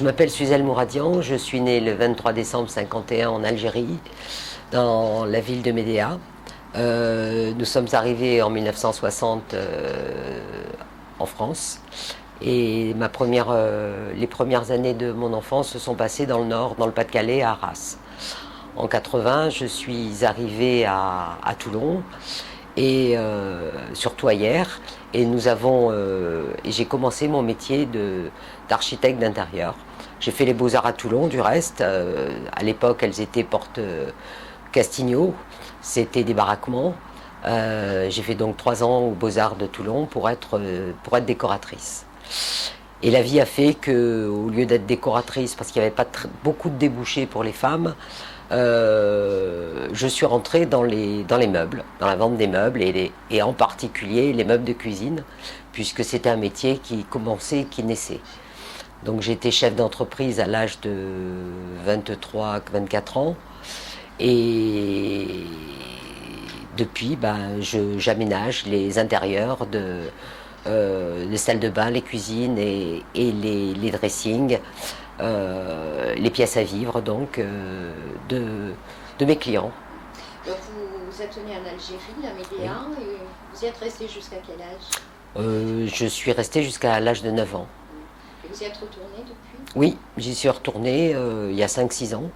Je m'appelle Suzelle Mouradian, je suis née le 23 décembre 51 en Algérie, dans la ville de Médéa. Nous sommes arrivés en 1960 en France et les premières années de mon enfance se sont passées dans le nord, dans le Pas-de-Calais, à Arras. En 80, je suis arrivée à Toulon et surtout hier. Et j'ai commencé mon métier d'architecte d'intérieur. J'ai fait les Beaux-Arts à Toulon, du reste. À l'époque, elles étaient porte Castigno. C'était des baraquements. J'ai fait donc 3 ans aux Beaux-Arts de Toulon pour être décoratrice. Et la vie a fait qu'au lieu d'être décoratrice, parce qu'il n'y avait pas beaucoup de débouchés pour les femmes, je suis rentrée dans les meubles, dans la vente des meubles et en particulier les meubles de cuisine, puisque c'était un métier qui naissait. Donc j'ai été chef d'entreprise à l'âge de 23-24 ans et depuis j'aménage les intérieurs les salles de bain, les cuisines et les dressings. Les pièces à vivre donc de mes clients. Donc vous êtes venu en Algérie, à Médéa, oui. Et vous y êtes resté jusqu'à quel âge? Je suis restée jusqu'à l'âge de 9 ans. Et vous y êtes retourné depuis? Oui, j'y suis retournée il y a 5-6 ans.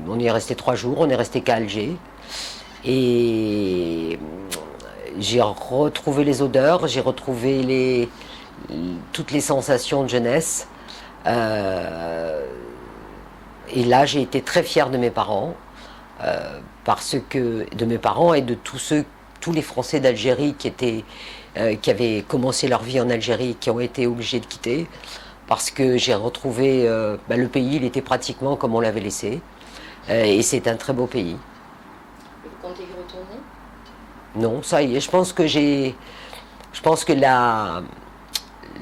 On y est resté 3 jours, on est resté qu'à Alger. Et j'ai retrouvé les odeurs, j'ai retrouvé toutes les sensations de jeunesse. Et là, j'ai été très fière de mes parents, de mes parents et de tous les Français d'Algérie qui avaient commencé leur vie en Algérie, qui ont été obligés de quitter, parce que j'ai retrouvé le pays, il était pratiquement comme on l'avait laissé, et c'est un très beau pays. Et vous comptez y retourner? Non, ça y est, je pense que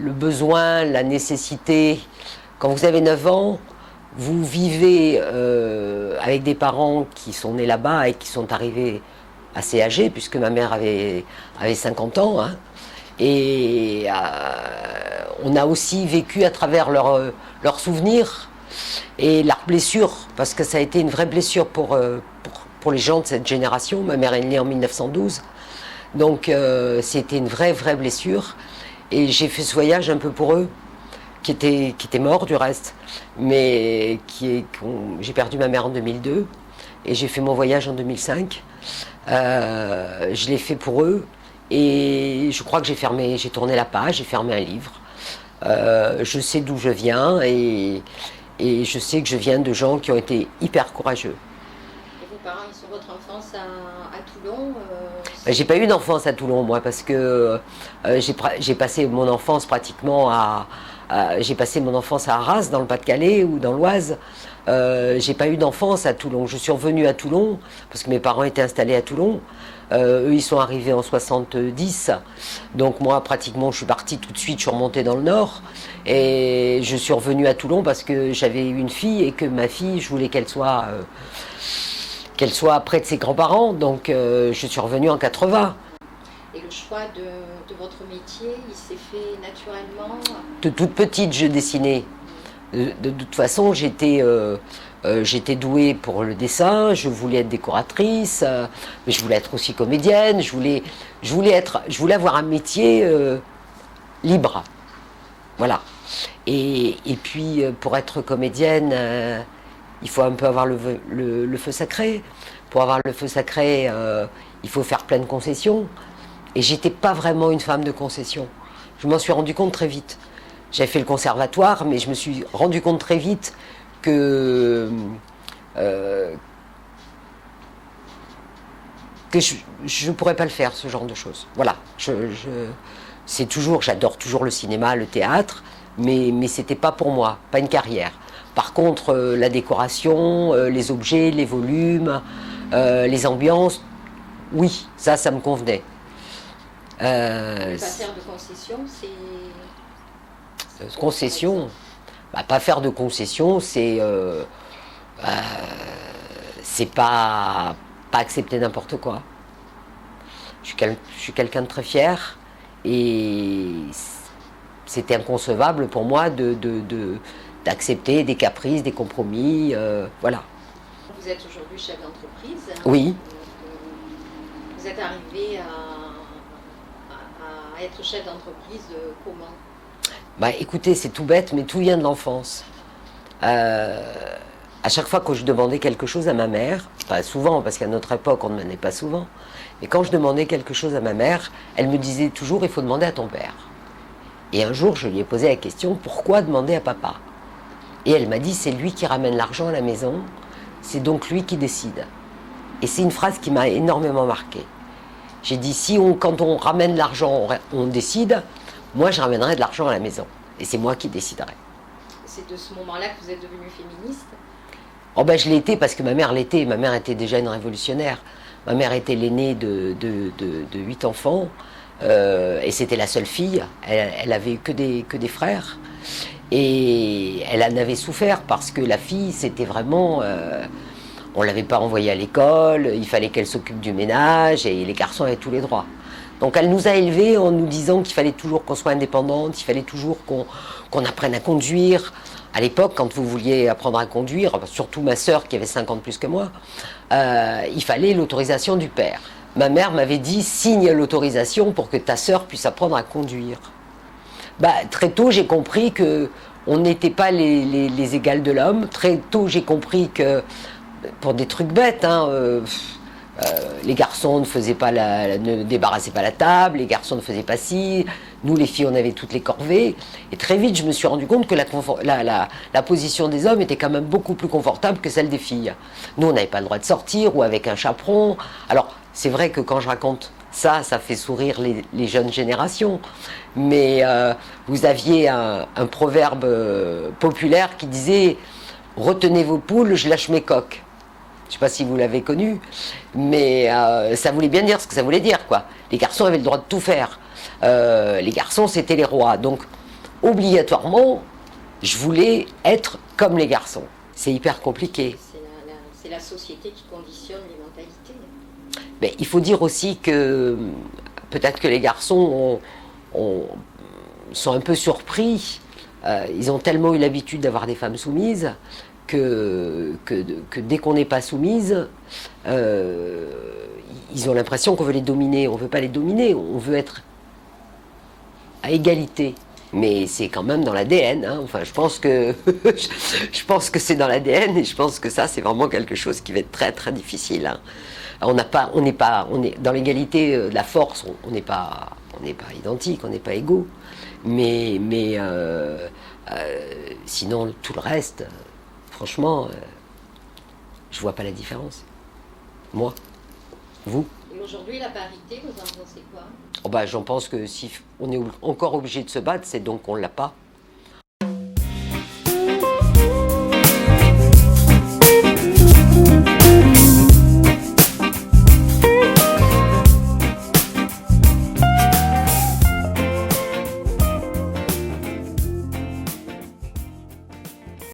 le besoin, la nécessité, quand vous avez 9 ans, vous vivez avec des parents qui sont nés là-bas et qui sont arrivés assez âgés, puisque ma mère avait 50 ans, hein, et on a aussi vécu à travers leurs souvenirs et leurs blessures, parce que ça a été une vraie blessure pour les gens de cette génération. Ma mère est née en 1912, donc c'était une vraie blessure. Et j'ai fait ce voyage un peu pour eux, qui étaient morts du reste, mais j'ai perdu ma mère en 2002 et j'ai fait mon voyage en 2005. Je l'ai fait pour eux et je crois que j'ai tourné la page, j'ai fermé un livre. Je sais d'où je viens et je sais que je viens de gens qui ont été hyper courageux. Et vos parents, ils sont votre enfance à Toulon? J'ai pas eu d'enfance à Toulon, moi, parce que j'ai passé mon enfance pratiquement j'ai passé mon enfance à Arras, dans le Pas-de-Calais ou dans l'Oise. J'ai pas eu d'enfance à Toulon. Je suis revenue à Toulon parce que mes parents étaient installés à Toulon. Eux, ils sont arrivés en 70. Donc moi, pratiquement, je suis partie tout de suite. Je suis remontée dans le Nord et je suis revenue à Toulon parce que j'avais une fille et que ma fille, je voulais qu'elle soit près de ses grands-parents. Donc je suis revenue en 80. Et le choix de votre métier, il s'est fait naturellement? De toute petite, je dessinais. De toute façon, j'étais douée pour le dessin, je voulais être décoratrice, mais je voulais être aussi comédienne, je voulais avoir un métier libre. Voilà. Et puis, pour être comédienne, il faut un peu avoir le feu sacré. Pour avoir le feu sacré, il faut faire plein de concessions. Et j'étais pas vraiment une femme de concession. Je m'en suis rendu compte très vite. J'avais fait le conservatoire, mais je me suis rendu compte très vite que je ne pourrais pas le faire, ce genre de choses. Voilà. J'adore toujours le cinéma, le théâtre, mais c'était pas pour moi, pas une carrière. Par contre, la décoration, les objets, les volumes, les ambiances, oui, ça me convenait. Ne pas faire de concessions, concession, pas faire de concession, c'est pas accepter n'importe quoi. Je suis quelqu'un de très fier et c'était inconcevable pour moi d'accepter des caprices, des compromis, voilà. Vous êtes aujourd'hui chef d'entreprise. Oui. Vous êtes arrivé à être chef d'entreprise comment? Bah, écoutez, c'est tout bête, mais tout vient de l'enfance. À chaque fois que je demandais quelque chose à ma mère, pas souvent, parce qu'à notre époque, on ne demandait pas souvent, mais quand je demandais quelque chose à ma mère, elle me disait toujours, il faut demander à ton père. Et un jour, je lui ai posé la question, pourquoi demander à papa? Et elle m'a dit, c'est lui qui ramène l'argent à la maison, c'est donc lui qui décide. Et c'est une phrase qui m'a énormément marquée. J'ai dit, quand on ramène l'argent, on décide, moi je ramènerai de l'argent à la maison. Et c'est moi qui déciderai. C'est de ce moment-là que vous êtes devenue féministe? Oh ben, je l'ai été parce que ma mère l'était. Ma mère était déjà une révolutionnaire. Ma mère était l'aînée de 8 enfants. Et c'était la seule fille. Elle avait eu que des frères. Et elle en avait souffert parce que la fille, c'était vraiment... on ne l'avait pas envoyée à l'école, il fallait qu'elle s'occupe du ménage et les garçons avaient tous les droits. Donc elle nous a élevés en nous disant qu'il fallait toujours qu'on soit indépendante, il fallait toujours qu'on apprenne à conduire. À l'époque, quand vous vouliez apprendre à conduire, surtout ma sœur qui avait 5 ans de plus que moi, il fallait l'autorisation du père. Ma mère m'avait dit, signe l'autorisation pour que ta sœur puisse apprendre à conduire. Bah, très tôt, j'ai compris qu'on n'était pas les égales de l'homme. Très tôt, j'ai compris que, pour des trucs bêtes, les garçons ne débarrassaient pas la table, les garçons ne faisaient pas ci, nous les filles on avait toutes les corvées, et très vite je me suis rendu compte que la position des hommes était quand même beaucoup plus confortable que celle des filles. Nous on n'avait pas le droit de sortir ou avec un chaperon. Alors c'est vrai que quand je raconte ça fait sourire les jeunes générations, mais vous aviez un proverbe populaire qui disait « Retenez vos poules, je lâche mes coqs ». Je ne sais pas si vous l'avez connu, mais ça voulait bien dire ce que ça voulait dire, quoi. Les garçons avaient le droit de tout faire. Les garçons, c'était les rois. Donc, obligatoirement, je voulais être comme les garçons. C'est hyper compliqué. C'est la société qui conditionne les mentalités. Mais il faut dire aussi que peut-être que les garçons sont un peu surpris. Ils ont tellement eu l'habitude d'avoir des femmes soumises que dès qu'on n'est pas soumise, ils ont l'impression qu'on veut les dominer. On ne veut pas les dominer, on veut être à égalité. Mais c'est quand même dans l'ADN. Enfin, je pense que c'est dans l'ADN et je pense que ça, c'est vraiment quelque chose qui va être très très difficile. On est dans l'égalité de la force. On n'est pas identiques, on n'est pas égaux. Mais sinon, tout le reste. Franchement, je vois pas la différence. Moi, vous. Et aujourd'hui, la parité, vous en pensez quoi? Oh bah, j'en pense que si on est encore obligé de se battre, c'est donc qu'on l'a pas.